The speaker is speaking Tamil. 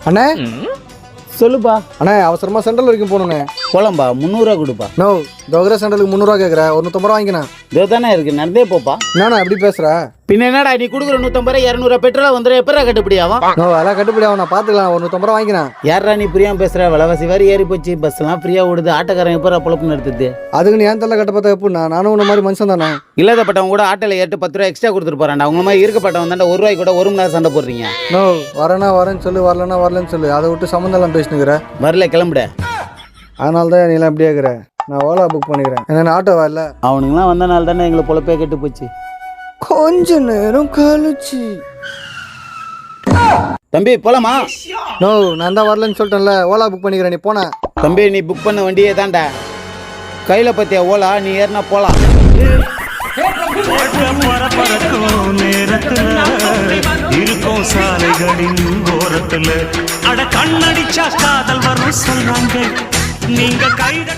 அண்ணே சொல்லுப்பா. அண்ணே அவசரமாக சென்ட்ரல் வரைக்கும் போகணுண்ணே. போலாம்பா, 300 கொடுப்பா. நோ தோகர சென்ட்ரலுக்கு 300 கேட்குறேன், ஒரு 150 வாங்கிக்கண்ணா. இதோ தானே இருக்கு, நடந்தே போப்பா. என்னண்ணா எப்படி பேசுகிற? பின்ன என்னடா நீ கொடுக்குற 150 200 பெட்ரோல் வந்துடும், எப்படா கட்டுப்படி ஆகும்? நோ அதெல்லாம் கட்டுப்படி ஆகும், நான் பார்த்துக்கலாம், ஒரு 150 வாங்கிக்கிறேன். யாரா நீ புரியாம பேசுற? விலைவாசி வேறு ஏறி போச்சு, பஸ்லாம் ஃப்ரீயா ஓடுது, ஆட்டோக்காரன் எப்போ பொழப்பு நடத்துது? அதுக்கு நீ ஏன் தள்ள கட்ட பார்த்தா எப்படிண்ணா? நானும் உன்ன மாதிரி மனுஷன் தானே. இல்லாதப்பட்டவங்க கூட ஆட்டோல ஏட்டு 10 ரூபா எக்ஸ்ட்ரா கொடுத்துட்டு போறான்டா. அவங்க மாதிரி இருக்கப்பட்டவன் தாண்டா 1 ரூபாய்க்கு கூட 1 மணி நேரம் சண்டை போடுறீங்க. நோ வரேன்னு சொல்லு, வரலன்னா வரலன்னு சொல்லு, அதை விட்டு சம்மந்தம் பேசினுக்கிற. வரல கிளம்புட. அதனால தான் நீலாம் எப்படி கேட்குற? நான் ஓலா புக் பண்ணிக்கிறேன், என்ன ஆட்டோ வரல. அவனுங்களாம் வந்தனால தானே எங்களை பொழப்பே கெட்டு போச்சு. கொஞ்ச நேரம் கழிச்சு தம்பி போலாமா? நோ நான் தான் வரலன்னு சொல்லிட்டேன்ல, ஓலா புக் பண்ணிக்கிறேன், நீ போன. தம்பி நீ புக் பண்ண வண்டியே தாண்டா, கையில் பத்தியா ஓலா, நீ ஏறினா போலாம். இருக்கும் சாலைகளின் ஓரத்துல அட கண்ணடிச்சா காதல் வரும் சொல்றாங்க. நீங்க கைத